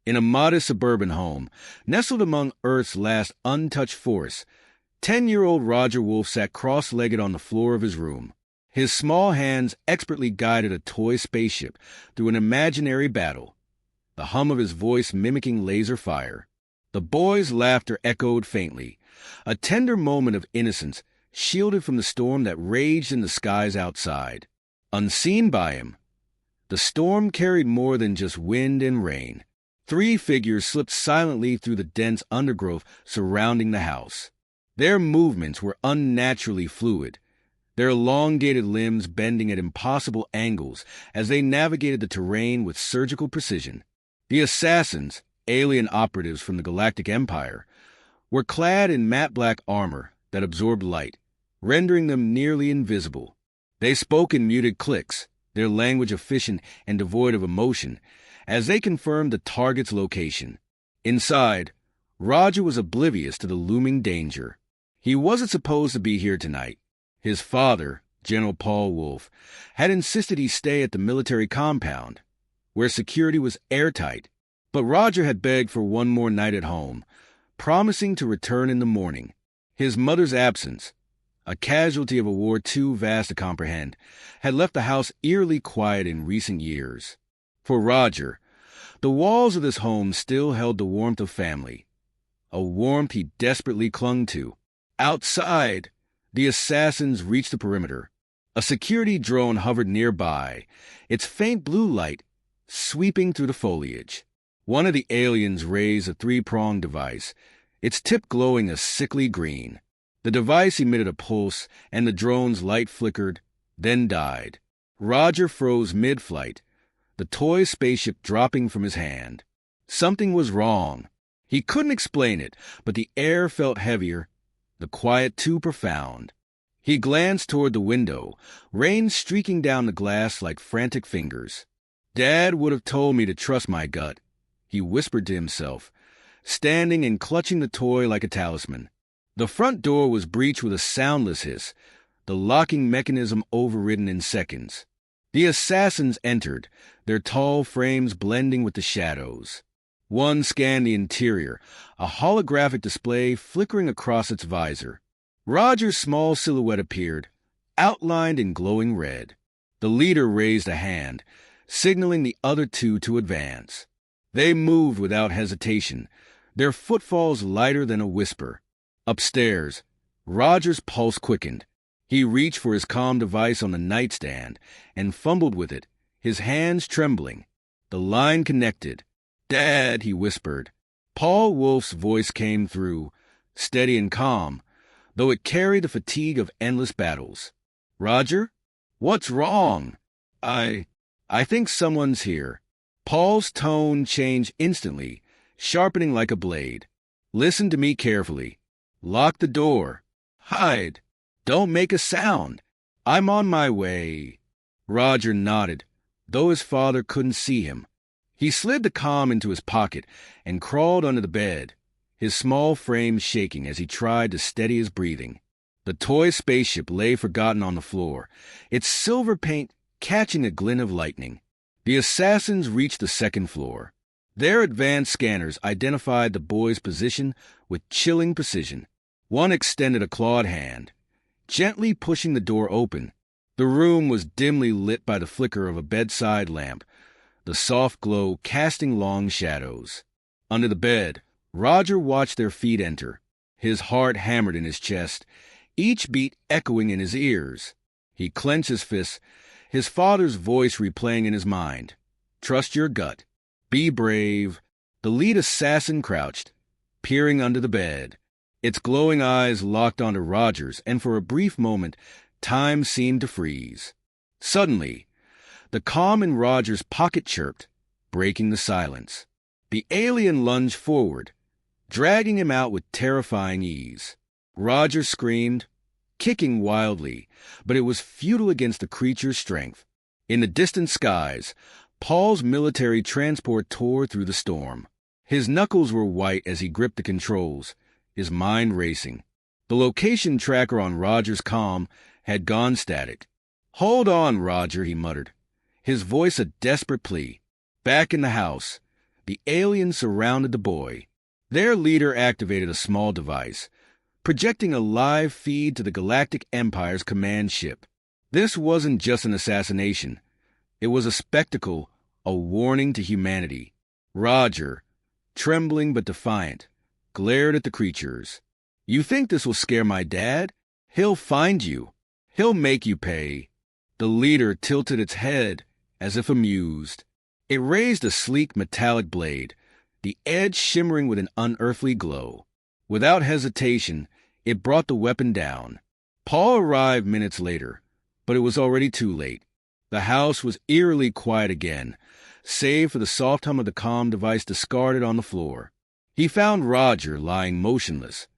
In a modest suburban home, nestled among Earth's last untouched forests, 10-year-old Roger Wolf sat cross-legged on the floor of his room. His small hands expertly guided a toy spaceship through an imaginary battle, the hum of his voice mimicking laser fire. The boy's laughter echoed faintly, a tender moment of innocence shielded from the storm that raged in the skies outside. Unseen by him, the storm carried more than just wind and rain. 3 figures slipped silently through the dense undergrowth surrounding the house. Their movements were unnaturally fluid, their elongated limbs bending at impossible angles as they navigated the terrain with surgical precision. The assassins, alien operatives from the Galactic Empire, were clad in matte black armor that absorbed light, rendering them nearly invisible. They spoke in muted clicks, their language efficient and devoid of emotion, as they confirmed the target's location. Inside, Roger was oblivious to the looming danger. He wasn't supposed to be here tonight. His father, General Paul Wolf, had insisted he stay at the military compound, where security was airtight. But Roger had begged for one more night at home, promising to return in the morning. His mother's absence, a casualty of a war too vast to comprehend, had left the house eerily quiet in recent years. For Roger, the walls of this home still held the warmth of family, a warmth he desperately clung to. Outside, the assassins reached the perimeter. A security drone hovered nearby, its faint blue light sweeping through the foliage. One of the aliens raised a 3-pronged device, its tip glowing a sickly green. The device emitted a pulse, and the drone's light flickered, then died. Roger froze mid-flight, the toy spaceship dropping from his hand. Something was wrong. He couldn't explain it, but the air felt heavier, the quiet too profound. He glanced toward the window, rain streaking down the glass like frantic fingers. Dad would have told me to trust my gut, he whispered to himself, standing and clutching the toy like a talisman. The front door was breached with a soundless hiss, the locking mechanism overridden in seconds. The assassins entered, their tall frames blending with the shadows. One scanned the interior, a holographic display flickering across its visor. Roger's small silhouette appeared, outlined in glowing red. The leader raised a hand, signaling the other 2 to advance. They moved without hesitation, their footfalls lighter than a whisper. Upstairs, Roger's pulse quickened. He reached for his comm device on the nightstand and fumbled with it, his hands trembling. The line connected. "Dad," he whispered. Paul Wolf's voice came through, steady and calm, though it carried the fatigue of endless battles. "Roger? What's wrong?" I think someone's here." Paul's tone changed instantly, sharpening like a blade. "Listen to me carefully. Lock the door. Hide. Don't make a sound. I'm on my way." Roger nodded, though his father couldn't see him. He slid the comm into his pocket and crawled under the bed, his small frame shaking as he tried to steady his breathing. The toy spaceship lay forgotten on the floor, its silver paint catching a glint of lightning. The assassins reached the 2nd floor. Their advanced scanners identified the boy's position with chilling precision. One extended a clawed hand, gently pushing the door open. The room was dimly lit by the flicker of a bedside lamp, the soft glow casting long shadows. Under the bed, Roger watched their feet enter. His heart hammered in his chest, each beat echoing in his ears. He clenched his fists, his father's voice replaying in his mind. "Trust your gut. Be brave." The lead assassin crouched, peering under the bed. Its glowing eyes locked onto Roger's, and for a brief moment, time seemed to freeze. Suddenly, the comm in Roger's pocket chirped, breaking the silence. The alien lunged forward, dragging him out with terrifying ease. Roger screamed, kicking wildly, but it was futile against the creature's strength. In the distant skies, Paul's military transport tore through the storm. His knuckles were white as he gripped the controls, his mind racing. The location tracker on Roger's comm had gone static. "Hold on, Roger," he muttered, his voice a desperate plea. Back in the house, the aliens surrounded the boy. Their leader activated a small device, projecting a live feed to the Galactic Empire's command ship. This wasn't just an assassination. It was a spectacle, a warning to humanity. Roger, trembling but defiant, glared at the creatures. "You think this will scare my dad? He'll find you. He'll make you pay." The leader tilted its head, as if amused. It raised a sleek metallic blade, the edge shimmering with an unearthly glow. Without hesitation, it brought the weapon down. Paul arrived minutes later, but it was already too late. The house was eerily quiet again, save for the soft hum of the comm device discarded on the floor. He found Roger lying motionless,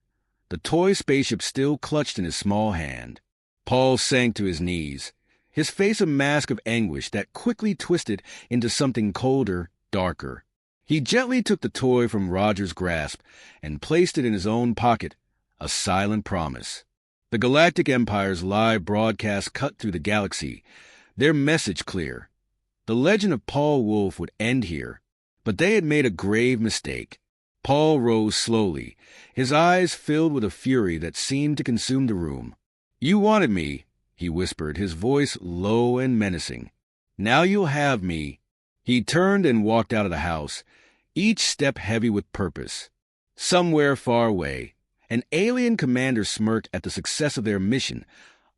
the toy spaceship still clutched in his small hand. Paul sank to his knees, his face a mask of anguish that quickly twisted into something colder, darker. He gently took the toy from Roger's grasp and placed it in his own pocket, a silent promise. The Galactic Empire's live broadcast cut through the galaxy, their message clear. The legend of Paul Wolf would end here, but they had made a grave mistake. Paul rose slowly, his eyes filled with a fury that seemed to consume the room. "You wanted me," he whispered, his voice low and menacing. "Now you'll have me." He turned and walked out of the house, each step heavy with purpose. Somewhere far away, an alien commander smirked at the success of their mission,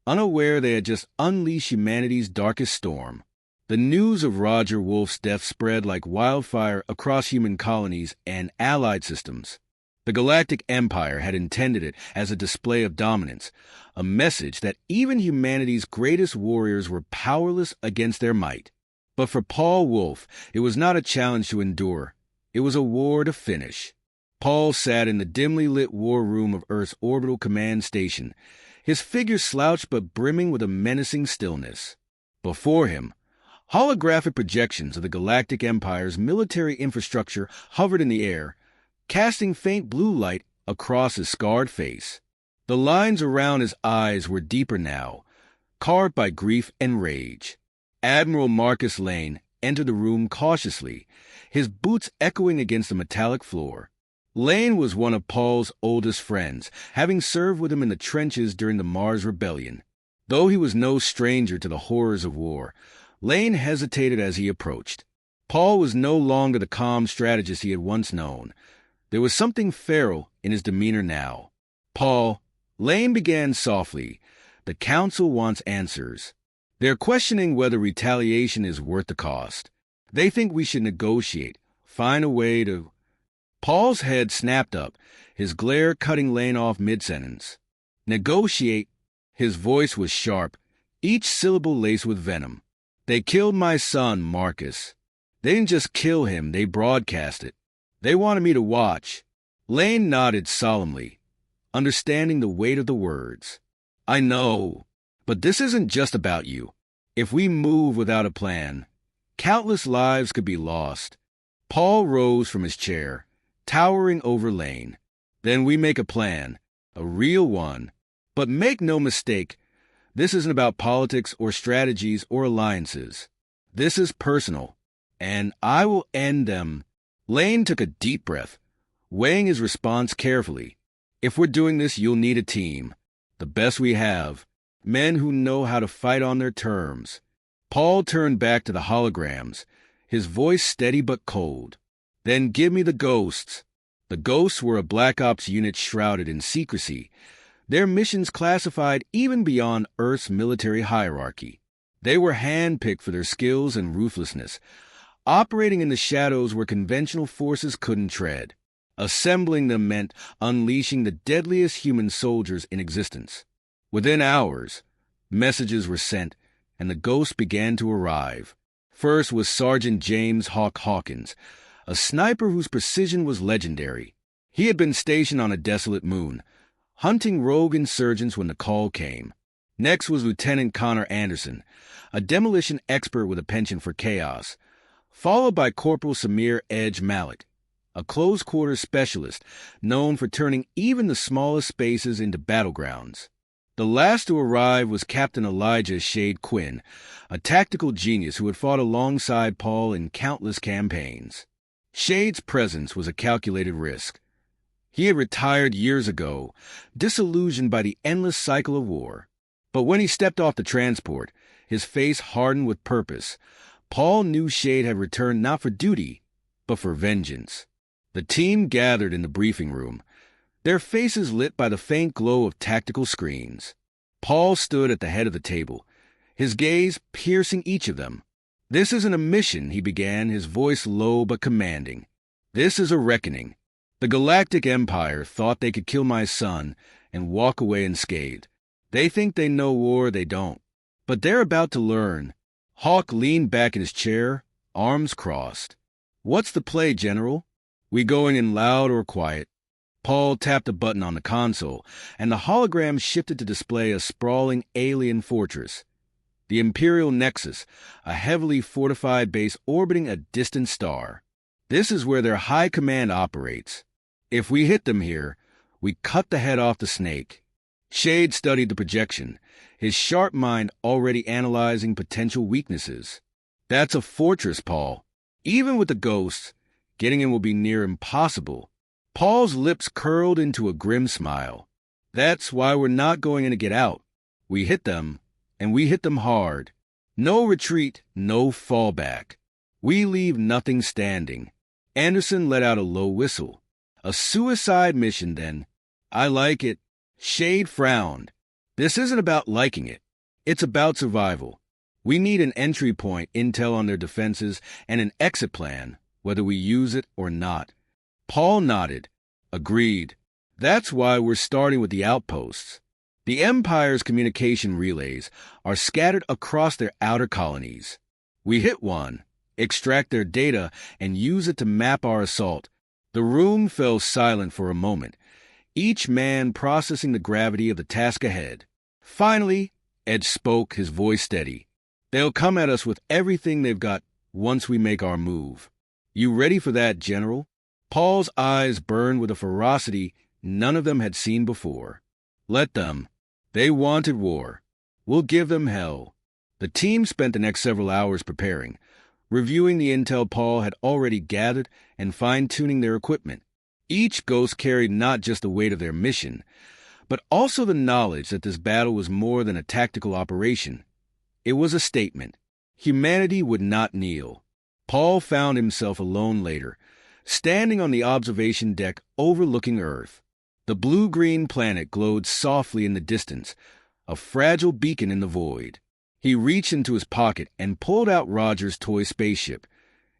unaware they had just unleashed humanity's darkest storm. The news of Roger Wolf's death spread like wildfire across human colonies and allied systems. The Galactic Empire had intended it as a display of dominance, a message that even humanity's greatest warriors were powerless against their might. But for Paul Wolf, it was not a challenge to endure. It was a war to finish. Paul sat in the dimly lit war room of Earth's orbital command station, his figure slouched but brimming with a menacing stillness. Before him, holographic projections of the Galactic Empire's military infrastructure hovered in the air, casting faint blue light across his scarred face. The lines around his eyes were deeper now, carved by grief and rage. Admiral Marcus Lane entered the room cautiously, his boots echoing against the metallic floor. Lane was one of Paul's oldest friends, having served with him in the trenches during the Mars Rebellion. Though he was no stranger to the horrors of war, Lane hesitated as he approached. Paul was no longer the calm strategist he had once known. There was something feral in his demeanor now. "Paul," Lane began softly, "the Council wants answers. They're questioning whether retaliation is worth the cost. They think we should negotiate, find a way to—" Paul's head snapped up, his glare cutting Lane off mid-sentence. "Negotiate?" His voice was sharp, each syllable laced with venom. "They killed my son, Marcus. They didn't just kill him, they broadcast it. They wanted me to watch." Lane nodded solemnly, understanding the weight of the words. "I know, but this isn't just about you. If we move without a plan, countless lives could be lost." Paul rose from his chair, towering over Lane. "Then we make a plan, a real one. But make no mistake, this isn't about politics or strategies or alliances. This is personal, and I will end them." Lane took a deep breath, weighing his response carefully. "If we're doing this, you'll need a team, the best we have, men who know how to fight on their terms." Paul turned back to the holograms, his voice steady but cold. "Then give me the ghosts." The ghosts were a Black Ops unit shrouded in secrecy, their missions classified even beyond Earth's military hierarchy. They were handpicked for their skills and ruthlessness, operating in the shadows where conventional forces couldn't tread. Assembling them meant unleashing the deadliest human soldiers in existence. Within hours, messages were sent, and the ghosts began to arrive. First was Sergeant James Hawk Hawkins, a sniper whose precision was legendary. He had been stationed on a desolate moon, hunting rogue insurgents when the call came. Next was Lieutenant Connor Anderson, a demolition expert with a penchant for chaos, followed by Corporal Samir Edge Malik, a close-quarters specialist known for turning even the smallest spaces into battlegrounds. The last to arrive was Captain Elijah Shade Quinn, a tactical genius who had fought alongside Paul in countless campaigns. Shade's presence was a calculated risk. He had retired years ago, disillusioned by the endless cycle of war. But when he stepped off the transport, his face hardened with purpose. Paul knew Shade had returned not for duty, but for vengeance. The team gathered in the briefing room, their faces lit by the faint glow of tactical screens. Paul stood at the head of the table, his gaze piercing each of them. "This isn't a mission," he began, his voice low but commanding. "This is a reckoning. The Galactic Empire thought they could kill my son and walk away unscathed. They think they know war, they don't. But they're about to learn." Hawk leaned back in his chair, arms crossed. "What's the play, General? We going in loud or quiet?" Paul tapped a button on the console, and the hologram shifted to display a sprawling alien fortress. The Imperial Nexus, a heavily fortified base orbiting a distant star. This is where their high command operates. If we hit them here, we cut the head off the snake. Shade studied the projection, his sharp mind already analyzing potential weaknesses. "That's a fortress, Paul. Even with the ghosts, getting in will be near impossible." Paul's lips curled into a grim smile. "That's why we're not going in to get out. We hit them, and we hit them hard. No retreat, no fallback. We leave nothing standing." Anderson let out a low whistle. "A suicide mission, then. I like it." Shade frowned. "This isn't about liking it. It's about survival. We need an entry point, intel on their defenses, and an exit plan, whether we use it or not." Paul nodded. "Agreed. That's why we're starting with the outposts. The Empire's communication relays are scattered across their outer colonies. We hit one, extract their data, and use it to map our assault." The room fell silent for a moment, each man processing the gravity of the task ahead. Finally, Ed spoke, his voice steady. "They'll come at us with everything they've got once we make our move. You ready for that, General?" Paul's eyes burned with a ferocity none of them had seen before. "Let them. They wanted war. We'll give them hell." The team spent the next several hours preparing, reviewing the intel Paul had already gathered and fine-tuning their equipment. Each ghost carried not just the weight of their mission, but also the knowledge that this battle was more than a tactical operation. It was a statement. Humanity would not kneel. Paul found himself alone later, standing on the observation deck overlooking Earth. The blue-green planet glowed softly in the distance, a fragile beacon in the void. He reached into his pocket and pulled out Roger's toy spaceship,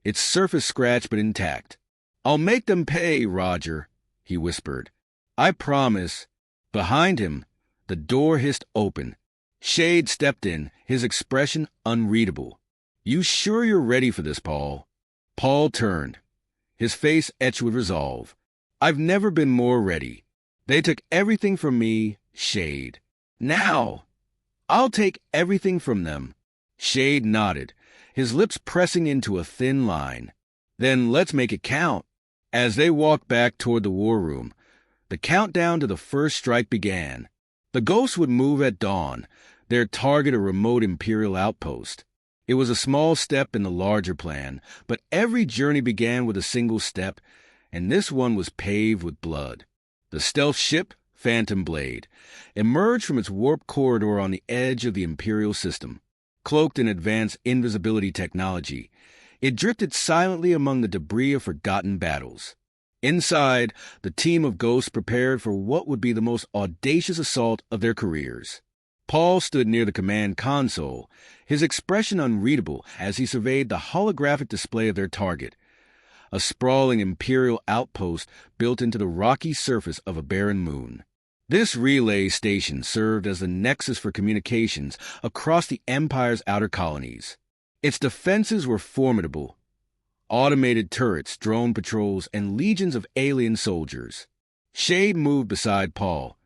its surface scratched but intact. "I'll make them pay, Roger," he whispered. "I promise." Behind him, the door hissed open. Shade stepped in, his expression unreadable. "You sure you're ready for this, Paul?" Paul turned, his face etched with resolve. "I've never been more ready. They took everything from me, Shade. Now I'll take everything from them." Shade nodded, his lips pressing into a thin line. "Then let's make it count." As they walked back toward the war room, the countdown to the first strike began. The ghosts would move at dawn, their target a remote Imperial outpost. It was a small step in the larger plan, but every journey began with a single step, and this one was paved with blood. The stealth ship, Phantom Blade, emerged from its warp corridor on the edge of the Imperial system. Cloaked in advanced invisibility technology, it drifted silently among the debris of forgotten battles. Inside, the team of ghosts prepared for what would be the most audacious assault of their careers. Paul stood near the command console, his expression unreadable as he surveyed the holographic display of their target, a sprawling Imperial outpost built into the rocky surface of a barren moon. This relay station served as the nexus for communications across the Empire's outer colonies. Its defenses were formidable. Automated turrets, drone patrols, and legions of alien soldiers. Shade moved beside Paul,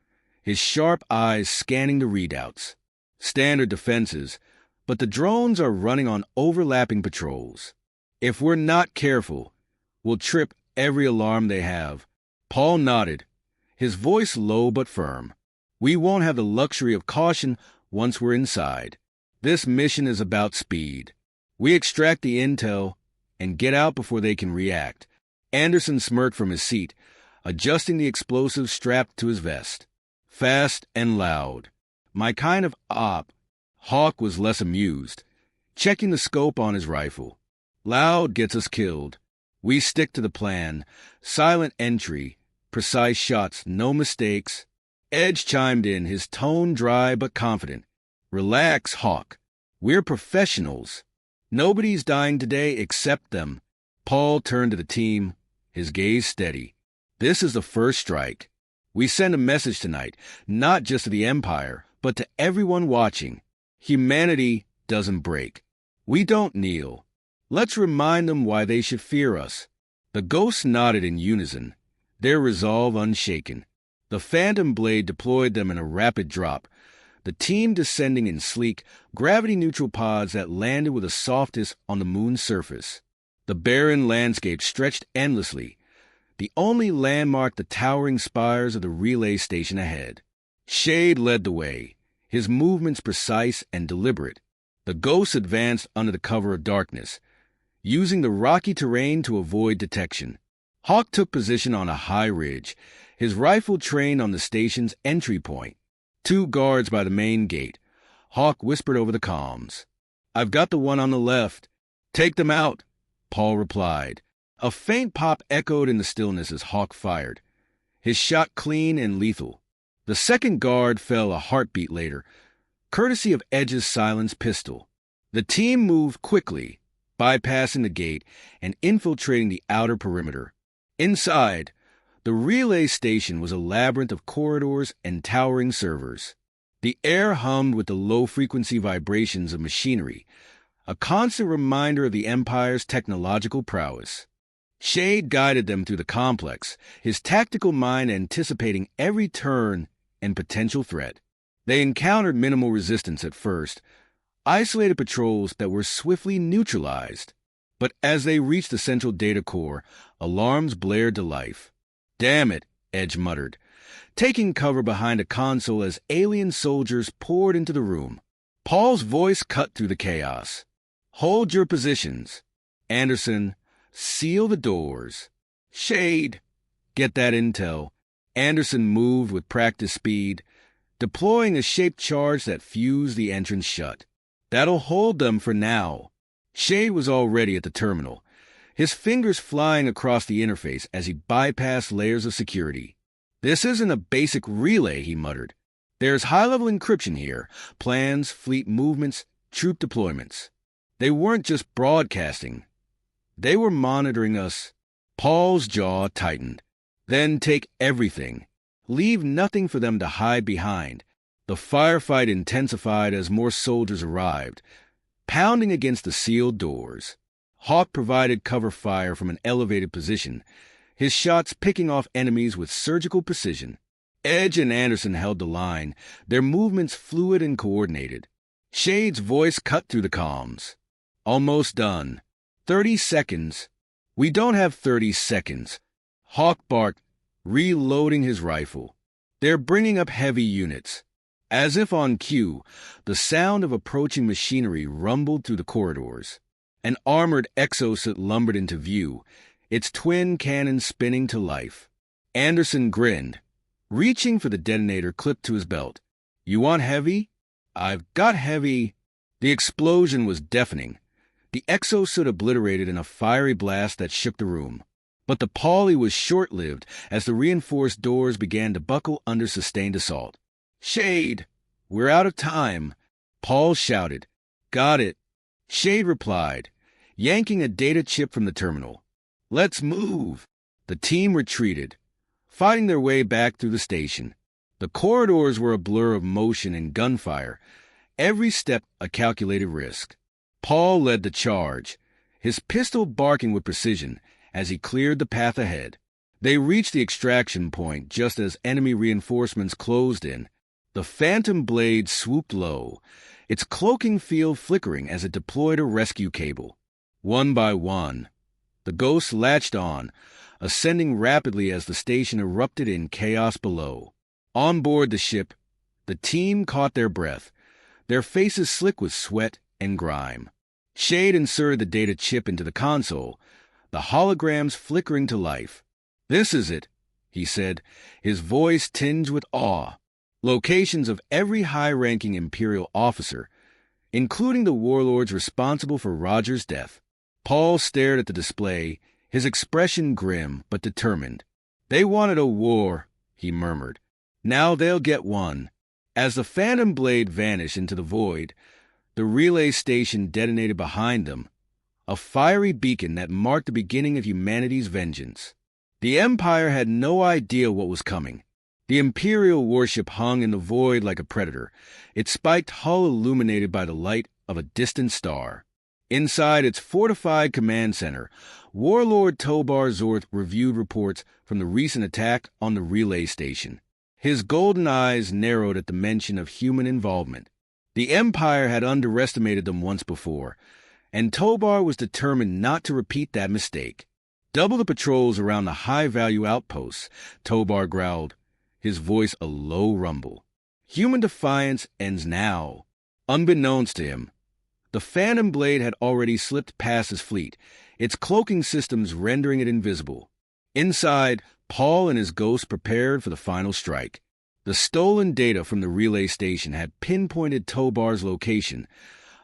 his sharp eyes scanning the readouts. Standard defenses, but the drones are running on overlapping patrols. If we're not careful, we'll trip every alarm they have. Paul nodded, his voice low but firm. We won't have the luxury of caution once we're inside. This mission is about speed. We extract the intel and get out before they can react. Anderson smirked from his seat, adjusting the explosive strapped to his vest. Fast and loud. My kind of op. Hawk was less amused, checking the scope on his rifle. Loud gets us killed. We stick to the plan. Silent entry. Precise shots, no mistakes. Edge chimed in, his tone dry but confident. Relax, Hawk. We're professionals. Nobody's dying today except them. Paul turned to the team, his gaze steady. This is the first strike. We send a message tonight, not just to the Empire, but to everyone watching. Humanity doesn't break. We don't kneel. Let's remind them why they should fear us. The ghosts nodded in unison, their resolve unshaken. The Phantom Blade deployed them in a rapid drop, the team descending in sleek, gravity-neutral pods that landed with a softness on the moon's surface. The barren landscape stretched endlessly, the only landmark the towering spires of the relay station ahead. Shade led the way, his movements precise and deliberate. The ghosts advanced under the cover of darkness, using the rocky terrain to avoid detection. Hawk took position on a high ridge, his rifle trained on the station's entry point. 2 guards by the main gate. Hawk whispered over the comms. "I've got the one on the left. Take them out," Paul replied. A faint pop echoed in the stillness as Hawk fired, his shot clean and lethal. The second guard fell a heartbeat later, courtesy of Edge's silenced pistol. The team moved quickly, bypassing the gate and infiltrating the outer perimeter. Inside, the relay station was a labyrinth of corridors and towering servers. The air hummed with the low-frequency vibrations of machinery, a constant reminder of the Empire's technological prowess. Shade guided them through the complex, his tactical mind anticipating every turn and potential threat. They encountered minimal resistance at first, isolated patrols that were swiftly neutralized. But as they reached the central data core, alarms blared to life. "Damn it," Edge muttered, taking cover behind a console as alien soldiers poured into the room. Paul's voice cut through the chaos. "Hold your positions. Anderson, seal the doors. Shade, get that intel." Anderson moved with practiced speed, deploying a shaped charge that fused the entrance shut. "That'll hold them for now." Shade was already at the terminal, his fingers flying across the interface as he bypassed layers of security. "This isn't a basic relay," he muttered. "There's high-level encryption here, plans, fleet movements, troop deployments. They weren't just broadcasting. They were monitoring us." Paul's jaw tightened. "Then take everything. Leave nothing for them to hide behind." The firefight intensified as more soldiers arrived, pounding against the sealed doors. Hawk provided cover fire from an elevated position, his shots picking off enemies with surgical precision. Edge and Anderson held the line, their movements fluid and coordinated. Shade's voice cut through the comms. "Almost done. 30 seconds. "We don't have 30 seconds. Hawk barked, reloading his rifle. "They're bringing up heavy units." As if on cue, the sound of approaching machinery rumbled through the corridors. An armored exosuit lumbered into view, its twin cannons spinning to life. Anderson grinned, reaching for the detonator clipped to his belt. "You want heavy?" "I've got heavy." The explosion was deafening, the exosuit obliterated in a fiery blast that shook the room. But the parley was short-lived as the reinforced doors began to buckle under sustained assault. "Shade, we're out of time," Paul shouted. "Got it." Shade replied, yanking a data chip from the terminal. "Let's move." The team retreated, fighting their way back through the station. The corridors were a blur of motion and gunfire, every step a calculated risk. Paul led the charge, his pistol barking with precision as he cleared the path ahead. They reached the extraction point just as enemy reinforcements closed in. The Phantom Blade swooped low, its cloaking field flickering as it deployed a rescue cable. One by one, the ghosts latched on, ascending rapidly as the station erupted in chaos below. On board the ship, the team caught their breath, their faces slick with sweat and grime. Shade inserted the data chip into the console, the holograms flickering to life. "This is it," he said, his voice tinged with awe. Locations of every high-ranking Imperial officer, including the warlords responsible for Roger's death. Paul stared at the display, his expression grim but determined. "They wanted a war," he murmured. "Now they'll get one." As the phantom blade vanished into the void, the relay station detonated behind them, a fiery beacon that marked the beginning of humanity's vengeance. The Empire had no idea what was coming. The Imperial warship hung in the void like a predator, its spiked hull illuminated by the light of a distant star. Inside its fortified command center, Warlord Tobar Zorth reviewed reports from the recent attack on the relay station. His golden eyes narrowed at the mention of human involvement. The Empire had underestimated them once before, and Tobar was determined not to repeat that mistake. "Double the patrols around the high-value outposts," Tobar growled, his voice a low rumble. "Human defiance ends now." Unbeknownst to him, the Phantom Blade had already slipped past his fleet, its cloaking systems rendering it invisible. Inside, Paul and his ghost prepared for the final strike. The stolen data from the relay station had pinpointed Tobar's location,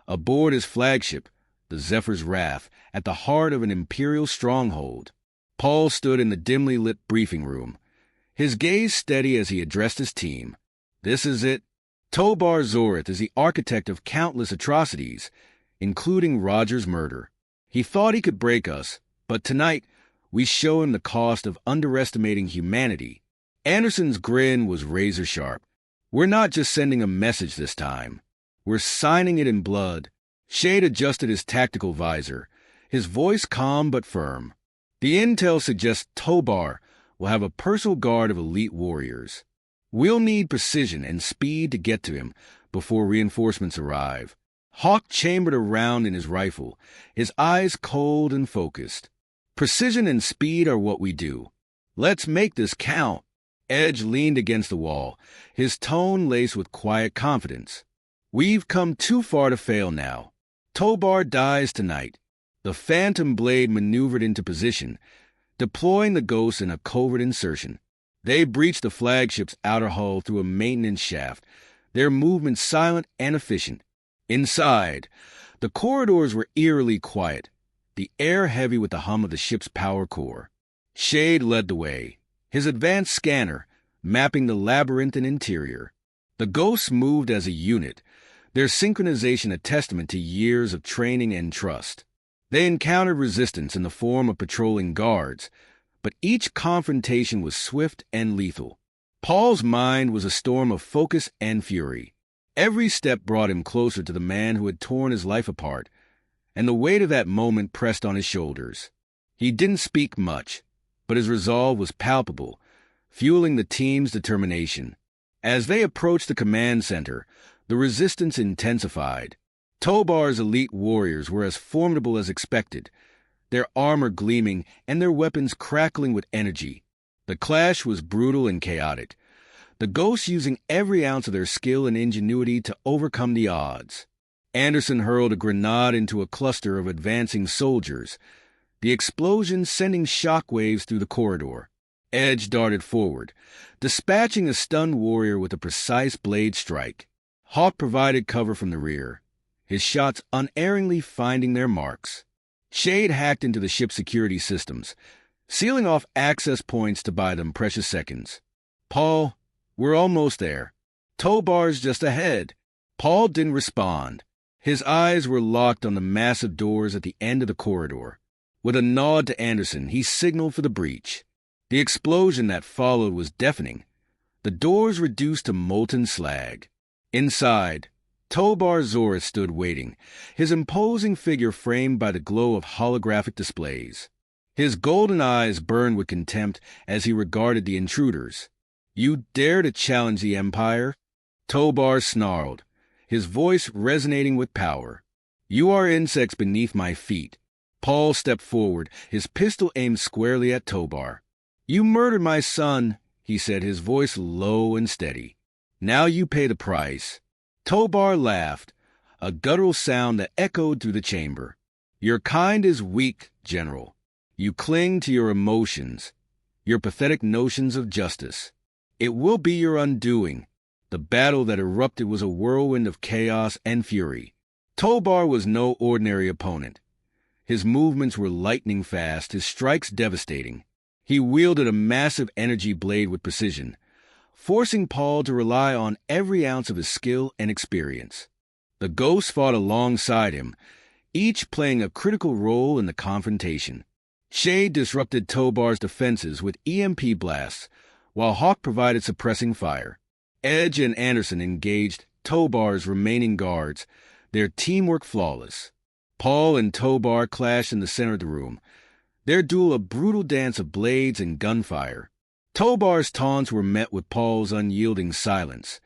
aboard his flagship, the Zephyr's Wrath, at the heart of an Imperial stronghold. Paul stood in the dimly lit briefing room, his gaze steady as he addressed his team. "This is it. Tobar Zorth is the architect of countless atrocities, including Roger's murder. He thought he could break us, but tonight we show him the cost of underestimating humanity." Anderson's grin was razor-sharp. "We're not just sending a message this time. We're signing it in blood." Shade adjusted his tactical visor, his voice calm but firm. "The intel suggests Tobar will have a personal guard of elite warriors. We'll need precision and speed to get to him before reinforcements arrive." Hawk chambered a round in his rifle, his eyes cold and focused. "Precision and speed are what we do. Let's make this count." Edge leaned against the wall, his tone laced with quiet confidence. "We've come too far to fail now. Tobar dies tonight." The Phantom Blade maneuvered into position, deploying the ghosts in a covert insertion. They breached the flagship's outer hull through a maintenance shaft, their movement silent and efficient. Inside, the corridors were eerily quiet, the air heavy with the hum of the ship's power core. Shade led the way, his advanced scanner mapping the labyrinthine interior. The ghosts moved as a unit, their synchronization a testament to years of training and trust. They encountered resistance in the form of patrolling guards, but each confrontation was swift and lethal. Paul's mind was a storm of focus and fury. Every step brought him closer to the man who had torn his life apart, and the weight of that moment pressed on his shoulders. He didn't speak much, but his resolve was palpable, fueling the team's determination. As they approached the command center, the resistance intensified. Tobar's elite warriors were as formidable as expected, their armor gleaming and their weapons crackling with energy. The clash was brutal and chaotic, the ghosts using every ounce of their skill and ingenuity to overcome the odds. Anderson hurled a grenade into a cluster of advancing soldiers, the explosion sending shockwaves through the corridor. Edge darted forward, dispatching a stunned warrior with a precise blade strike. Hawk provided cover from the rear, his shots unerringly finding their marks. Shade hacked into the ship's security systems, sealing off access points to buy them precious seconds. "Paul, we're almost there. Tobar's just ahead." Paul didn't respond. His eyes were locked on the massive doors at the end of the corridor. With a nod to Anderson, he signaled for the breach. The explosion that followed was deafening, the doors reduced to molten slag. Inside, Tobar Zorth stood waiting, his imposing figure framed by the glow of holographic displays. His golden eyes burned with contempt as he regarded the intruders. "You dare to challenge the Empire?" Tobar snarled, his voice resonating with power. "You are insects beneath my feet." Paul stepped forward, his pistol aimed squarely at Tobar. "You murdered my son," he said, his voice low and steady. "Now you pay the price." Tobar laughed, a guttural sound that echoed through the chamber. "Your kind is weak, General. You cling to your emotions, your pathetic notions of justice. It will be your undoing. The battle that erupted was a whirlwind of chaos and fury. Tobar was no ordinary opponent. His movements were lightning fast, his strikes devastating. He wielded a massive energy blade with precision, forcing Paul to rely on every ounce of his skill and experience. The ghosts fought alongside him, each playing a critical role in the confrontation. Shade disrupted Tobar's defenses with EMP blasts, while Hawk provided suppressing fire. Edge and Anderson engaged Tobar's remaining guards, their teamwork flawless. Paul and Tobar clashed in the center of the room, their duel a brutal dance of blades and gunfire. Tobar's taunts were met with Paul's unyielding silence,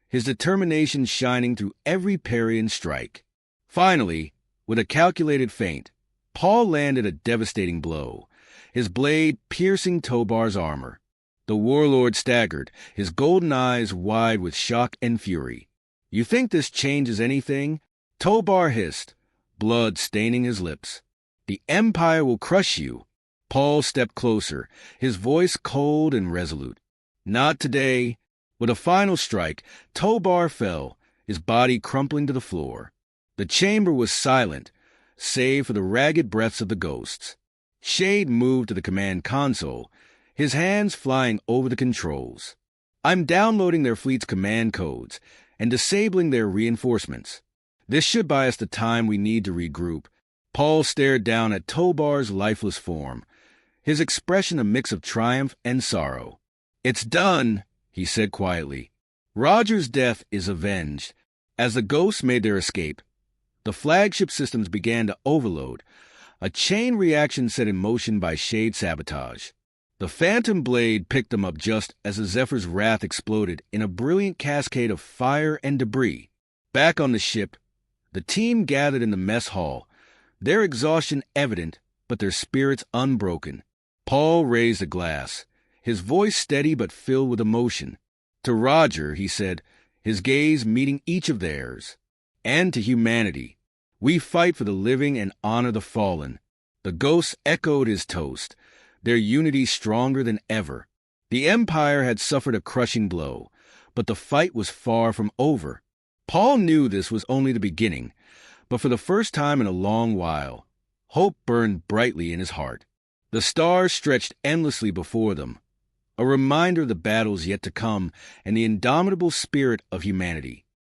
his determination shining through every parry and strike. Finally, with a calculated feint, Paul landed a devastating blow, his blade piercing Tobar's armor. The warlord staggered, his golden eyes wide with shock and fury. "You think this changes anything?" Tobar hissed, blood staining his lips. "The Empire will crush you." Paul stepped closer, his voice cold and resolute. "Not today." With a final strike, Tobar fell, his body crumpling to the floor. The chamber was silent, save for the ragged breaths of the ghosts. Shade moved to the command console, his hands flying over the controls. "I'm downloading their fleet's command codes and disabling their reinforcements. This should buy us the time we need to regroup." Paul stared down at Tobar's lifeless form, his expression a mix of triumph and sorrow. "It's done," he said quietly. Roger's death is avenged. As the ghosts made their escape, the flagship systems began to overload, a chain reaction set in motion by Shade sabotage. The Phantom Blade picked them up just as the Zephyr's wrath exploded in a brilliant cascade of fire and debris. Back on the ship, the team gathered in the mess hall, their exhaustion evident, but their spirits unbroken. Paul raised a glass, his voice steady but filled with emotion. To Roger, he said, his gaze meeting each of theirs. "And to humanity. We fight for the living and honor the fallen." The ghosts echoed his toast, their unity stronger than ever. The Empire had suffered a crushing blow, but the fight was far from over. Paul knew this was only the beginning, but for the first time in a long while, hope burned brightly in his heart. The stars stretched endlessly before them, a reminder of the battles yet to come and the indomitable spirit of humanity.